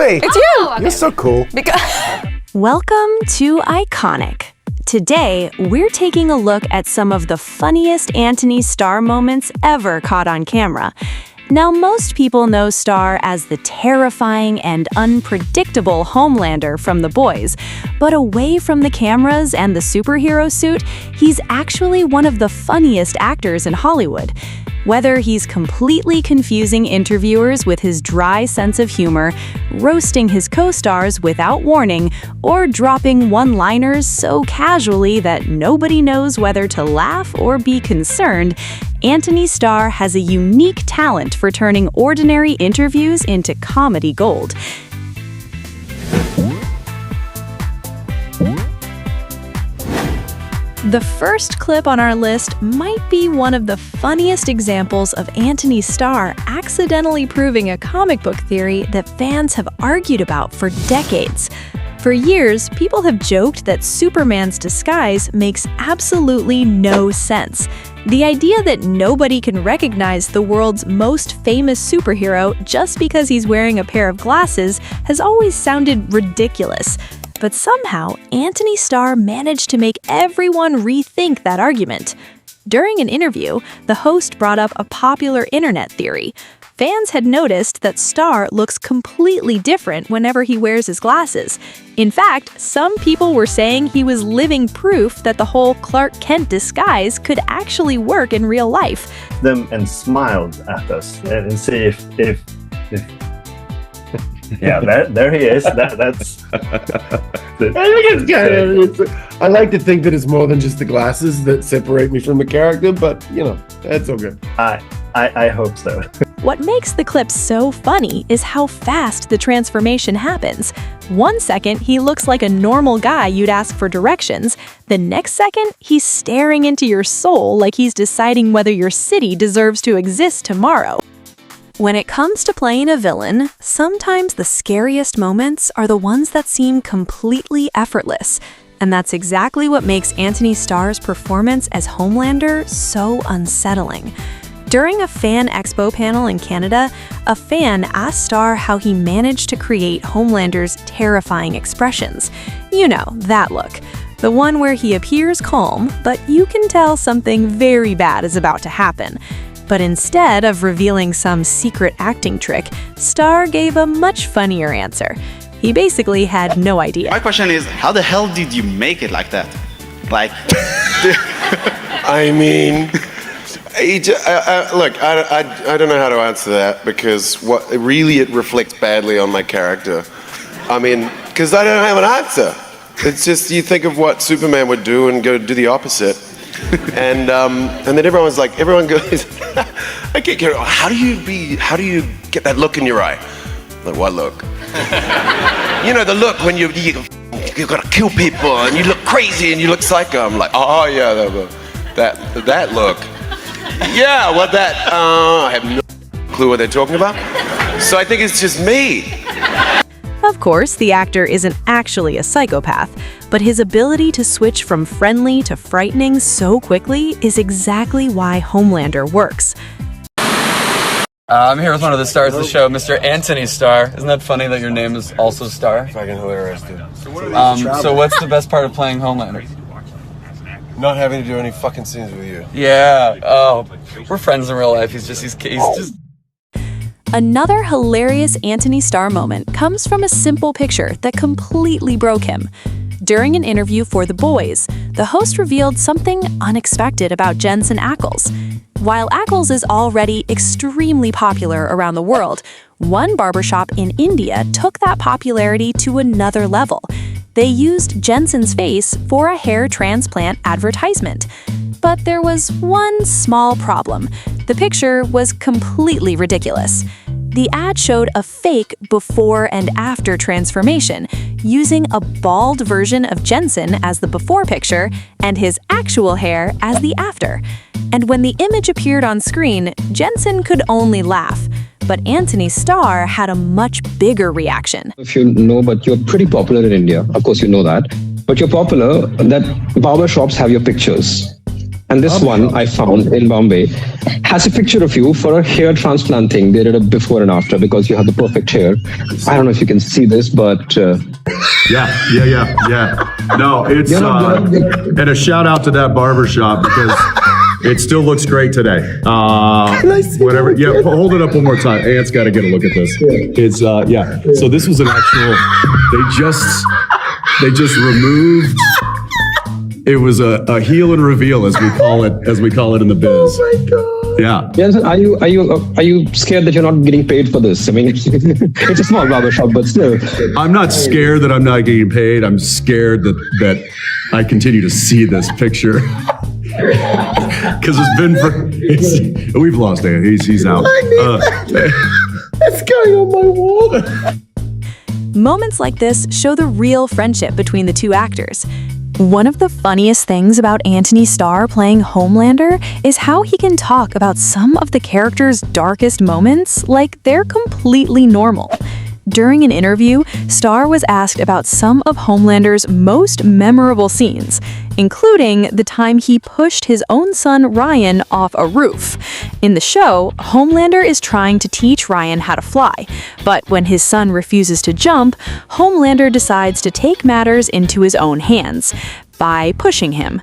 me. It's you. You're so cool. Welcome to Iconic. Today, we're taking a look at some of the funniest Antony Starr moments ever caught on camera. Now, most people know Starr as the terrifying and unpredictable Homelander from The Boys, but away from the cameras and the superhero suit, he's actually one of the funniest actors in Hollywood. Whether he's completely confusing interviewers with his dry sense of humor, roasting his co-stars without warning, or dropping one-liners so casually that nobody knows whether to laugh or be concerned, Antony Starr has a unique talent for turning ordinary interviews into comedy gold. The first clip on our list might be one of the funniest examples of Antony Starr accidentally proving a comic book theory that fans have argued about for decades. For years, people have joked that Superman's disguise makes absolutely no sense. The idea that nobody can recognize the world's most famous superhero just because he's wearing a pair of glasses has always sounded ridiculous. But somehow, Antony Starr managed to make everyone rethink that argument. During an interview, the host brought up a popular internet theory. Fans had noticed that Starr looks completely different whenever he wears his glasses. In fact, some people were saying he was living proof that the whole Clark Kent disguise could actually work in real life. Them and smiled at us and see if yeah, there he is. That's. I like to think that it's more than just the glasses that separate me from the character, but that's all good. I hope so. What makes the clip so funny is how fast the transformation happens. 1 second, he looks like a normal guy you'd ask for directions. The next second, he's staring into your soul like he's deciding whether your city deserves to exist tomorrow. When it comes to playing a villain, sometimes the scariest moments are the ones that seem completely effortless. And that's exactly what makes Antony Starr's performance as Homelander so unsettling. During a fan expo panel in Canada, a fan asked Starr how he managed to create Homelander's terrifying expressions. You know, that look. The one where he appears calm, but you can tell something very bad is about to happen. But instead of revealing some secret acting trick, Starr gave a much funnier answer. He basically had no idea. My question is, how the hell did you make it like that? Like, I mean, look, I don't know how to answer that because it reflects badly on my character. I mean, because I don't have an answer. It's just you think of what Superman would do and go do the opposite. And then everyone goes, I get curious, how do you get that look in your eye? Like, what look? The look when you've got to kill people and you look crazy and you look psycho. I'm like, oh yeah, that look. Yeah, I have no clue what they're talking about. So I think it's just me. Of course, the actor isn't actually a psychopath, but his ability to switch from friendly to frightening so quickly is exactly why Homelander works. I'm here with one of the stars of the show, Mr. Antony Starr. Isn't that funny that your name is also Starr? Fucking hilarious, dude. So what's the best part of playing Homelander? Not having to do any fucking scenes with you. Yeah. Oh, we're friends in real life. He's just. Another hilarious Antony Starr moment comes from a simple picture that completely broke him. During an interview for The Boys, the host revealed something unexpected about Jensen Ackles. While Ackles is already extremely popular around the world, one barbershop in India took that popularity to another level. They used Jensen's face for a hair transplant advertisement. But there was one small problem. The picture was completely ridiculous. The ad showed a fake before and after transformation, using a bald version of Jensen as the before picture and his actual hair as the after. And when the image appeared on screen, Jensen could only laugh. But Antony Starr had a much bigger reaction. If you know, but you're pretty popular in India. Of course, you know that. But you're popular, that barber shops have your pictures. And this one I found in Bombay has a picture of you for a hair transplant thing. They did a before and after because you have the perfect hair. I don't know if you can see this, but Yeah. No, it's and a shout out to that barbershop because it still looks great today. Whatever. Yeah, hold it up one more time. Ant's got to get a look at this. It's yeah. So this was an actual. They just removed. It was a heel and reveal, as we call it in the biz. Oh my god! Yeah. Yes, are you scared that you're not getting paid for this? I mean, it's a small barbershop, but still. I'm not scared that I'm not getting paid. I'm scared that I continue to see this picture because we've lost Ant. He's out. It's going on my wall. Moments like this show the real friendship between the two actors. One of the funniest things about Antony Starr playing Homelander is how he can talk about some of the character's darkest moments like they're completely normal. During an interview, Starr was asked about some of Homelander's most memorable scenes, including the time he pushed his own son Ryan off a roof. In the show, Homelander is trying to teach Ryan how to fly, but when his son refuses to jump, Homelander decides to take matters into his own hands by pushing him.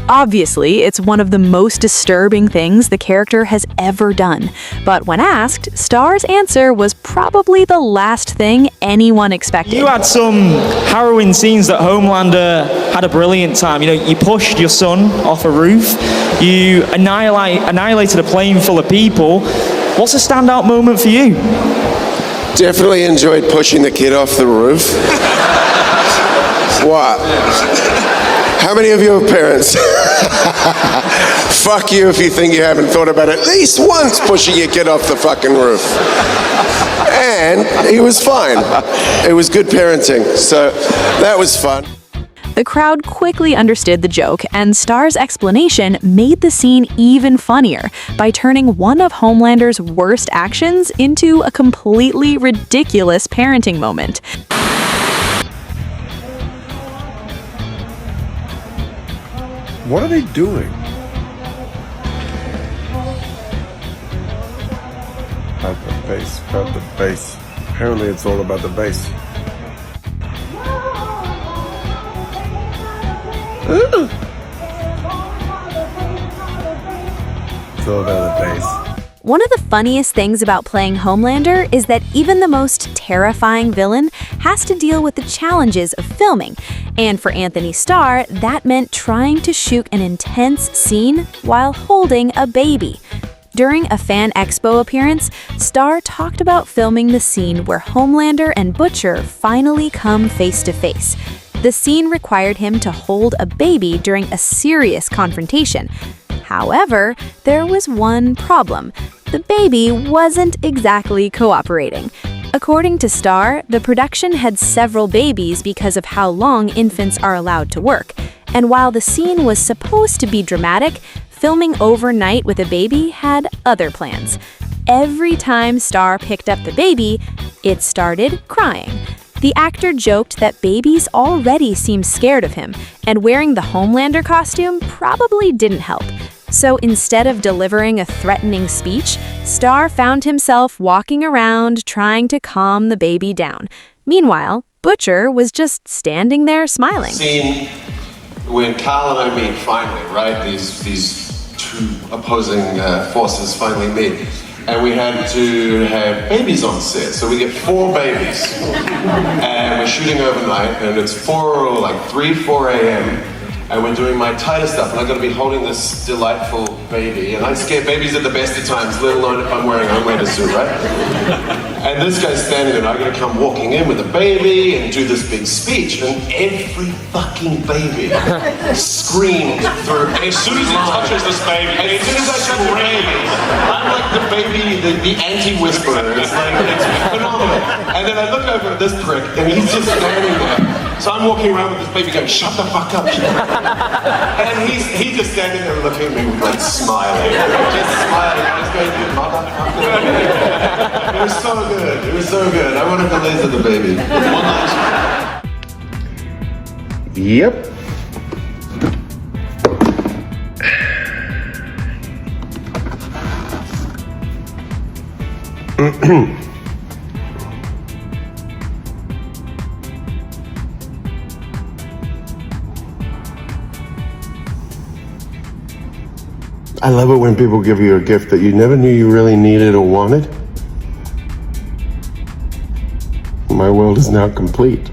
Obviously, it's one of the most disturbing things the character has ever done, but when asked, Starr's answer was probably the last thing anyone expected. You had some harrowing scenes that Homelander had a brilliant time. You know, you pushed your son off a roof, you annihilated a plane full of people. What's a standout moment for you? Definitely enjoyed pushing the kid off the roof. What? How many of you are parents? Fuck you if you think you haven't thought about it at least once pushing your kid off the fucking roof. And he was fine. It was good parenting, so that was fun. The crowd quickly understood the joke, and Starr's explanation made the scene even funnier by turning one of Homelander's worst actions into a completely ridiculous parenting moment. What are they doing? About the bass. Apparently it's all about the bass. It's all about the bass. One of the funniest things about playing Homelander is that even the most terrifying villain has to deal with the challenges of filming. And for Antony Starr, that meant trying to shoot an intense scene while holding a baby. During a Fan Expo appearance, Starr talked about filming the scene where Homelander and Butcher finally come face to face. The scene required him to hold a baby during a serious confrontation. However, there was one problem. The baby wasn't exactly cooperating. According to Starr, the production had several babies because of how long infants are allowed to work. And while the scene was supposed to be dramatic, filming overnight with a baby had other plans. Every time Starr picked up the baby, it started crying. The actor joked that babies already seemed scared of him, and wearing the Homelander costume probably didn't help. So instead of delivering a threatening speech, Starr found himself walking around trying to calm the baby down. Meanwhile, Butcher was just standing there smiling. Scene when Carl and I meet finally, right? These two opposing forces finally meet. And we had to have babies on set. So we get 4 babies. And we're shooting overnight, and it's 4 a.m. And we're doing my tighter stuff, and I'm gonna be holding this delightful baby. And I scare babies at the best of times, let alone if I'm wearing a Homelander suit, right? And this guy's standing there, and I'm gonna come walking in with a baby and do this big speech. And every fucking baby screamed through. As soon as he touches this baby, as soon as I touch the baby, I'm like the baby, the anti-whisperer. It's phenomenal. And then I look over at this prick, and he's just standing there. So I'm walking around with this baby going, shut the fuck up. And he's just standing there looking at me with like smiling. Just smiling. Just going, you motherfucker. It was so good. It was so good. I wanted to laser the baby. Yep. I love it when people give you a gift that you never knew you really needed or wanted. My world is now complete.